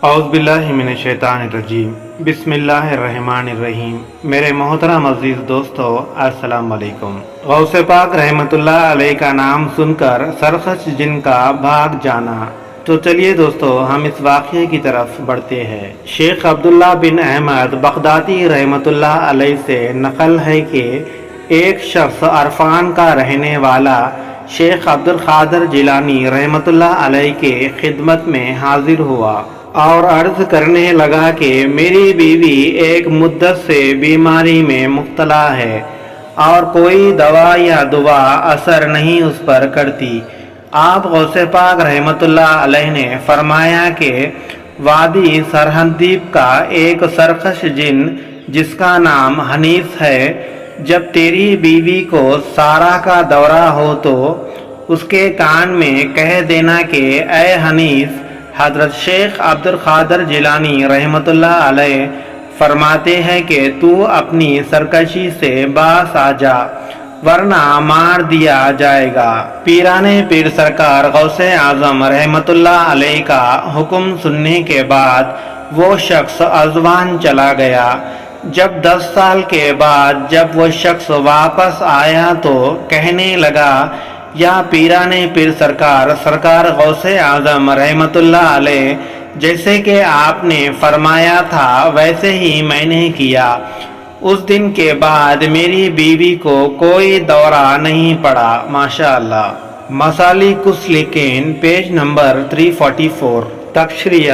اعوذ باللہ من الشیطان الرجیم، بسم اللہ الرحمن الرحیم۔ میرے محترم عزیز دوستو، السلام علیکم۔ غوث پاک رحمۃ اللہ علیہ کا نام سن کر سرخش جن کا بھاگ جانا۔ تو چلیے دوستو، ہم اس واقعے کی طرف بڑھتے ہیں۔ شیخ عبداللہ بن احمد بغدادی رحمۃ اللہ علیہ سے نقل ہے کہ ایک شخص عرفان کا رہنے والا شیخ عبد القادر جیلانی رحمۃ اللہ علیہ کے خدمت میں حاضر ہوا اور عرض کرنے لگا کہ میری بیوی ایک مدت سے بیماری میں مبتلا ہے اور کوئی دوا یا دعا اثر نہیں اس پر کرتی۔ آپ غوث پاک رحمۃ اللہ علیہ نے فرمایا کہ وادی سرہندیپ کا ایک سرکش جن جس کا نام حنیف ہے، جب تیری بیوی کو سارا کا دورہ ہو تو اس کے کان میں کہہ دینا کہ اے حنیف، حضرت شیخ عبد القادر جیلانی رحمۃ اللہ علیہ فرماتے ہیں کہ تو اپنی سرکشی سے باز آ جا ورنہ مار دیا جائے گا۔ پیران پیر سرکار غوث اعظم رحمۃ اللہ علیہ کا حکم سننے کے بعد وہ شخص ازوان چلا گیا۔ جب 10 سال کے بعد جب وہ شخص واپس آیا تو کہنے لگا، یا پیران پیر سرکار غوث اعظم رحمۃ اللہ علیہ، جیسے کہ آپ نے فرمایا تھا ویسے ہی میں نے کیا۔ اس دن کے بعد میری بیوی کو کوئی دورہ نہیں پڑا، ماشاءاللہ۔ مسالک السالکین پیج نمبر 344۔ تشریح: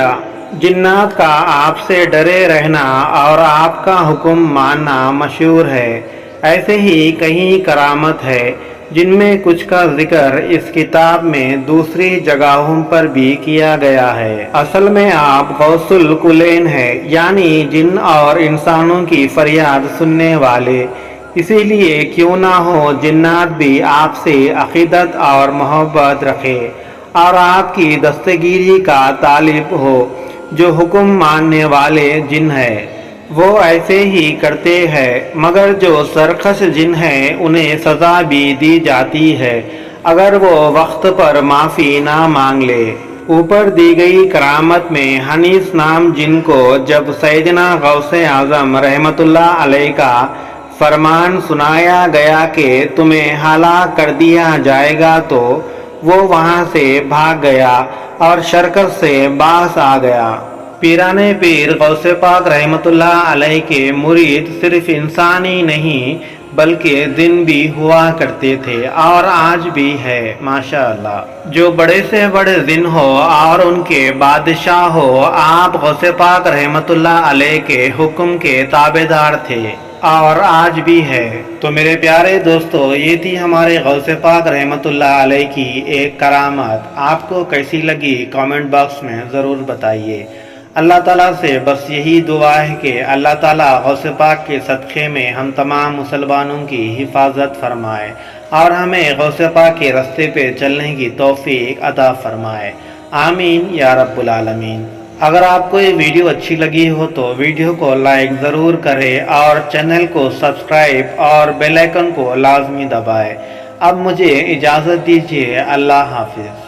جنات کا آپ سے ڈرے رہنا اور آپ کا حکم ماننا مشہور ہے۔ ایسے ہی کئی کرامت ہے جن میں کچھ کا ذکر اس کتاب میں دوسری جگہوں پر بھی کیا گیا ہے۔ اصل میں آپ غوث الکلین ہیں، یعنی جن اور انسانوں کی فریاد سننے والے۔ اسی لیے کیوں نہ ہو جنات بھی آپ سے عقیدت اور محبت رکھے اور آپ کی دستگیری کا طالب ہو۔ جو حکم ماننے والے جن ہیں وہ ایسے ہی کرتے ہیں، مگر جو سرکش جن ہیں انہیں سزا بھی دی جاتی ہے اگر وہ وقت پر معافی نہ مانگ لے۔ اوپر دی گئی کرامت میں حنیف نام جن کو جب سیدنا غوث اعظم رحمۃ اللہ علیہ کا فرمان سنایا گیا کہ تمہیں ہلاک کر دیا جائے گا تو وہ وہاں سے بھاگ گیا اور شرکت سے باز آ گیا۔ پیران پیر غوث پاک رحمۃ اللہ علیہ کے مرید صرف انسانی نہیں بلکہ جن بھی ہوا کرتے تھے اور آج بھی ہے، ماشاءاللہ۔ جو بڑے سے بڑے جن ہو اور ان کے بادشاہ ہو، آپ غوث پاک رحمۃ اللہ علیہ کے حکم کے تابعدار تھے اور آج بھی ہے۔ تو میرے پیارے دوستو، یہ تھی ہمارے غوث پاک رحمۃ اللہ علیہ کی ایک کرامت۔ آپ کو کیسی لگی کامنٹ باکس میں ضرور بتائیے۔ اللہ تعالیٰ سے بس یہی دعا ہے کہ اللہ تعالیٰ غوث پاک کے صدقے میں ہم تمام مسلمانوں کی حفاظت فرمائے اور ہمیں غوث پاک کے راستے پہ چلنے کی توفیق عطا فرمائے، آمین یا رب العالمین۔ اگر آپ کو یہ ویڈیو اچھی لگی ہو تو ویڈیو کو لائک ضرور کریں اور چینل کو سبسکرائب اور بیل آئیکن کو لازمی دبائیں۔ اب مجھے اجازت دیجیے، اللہ حافظ۔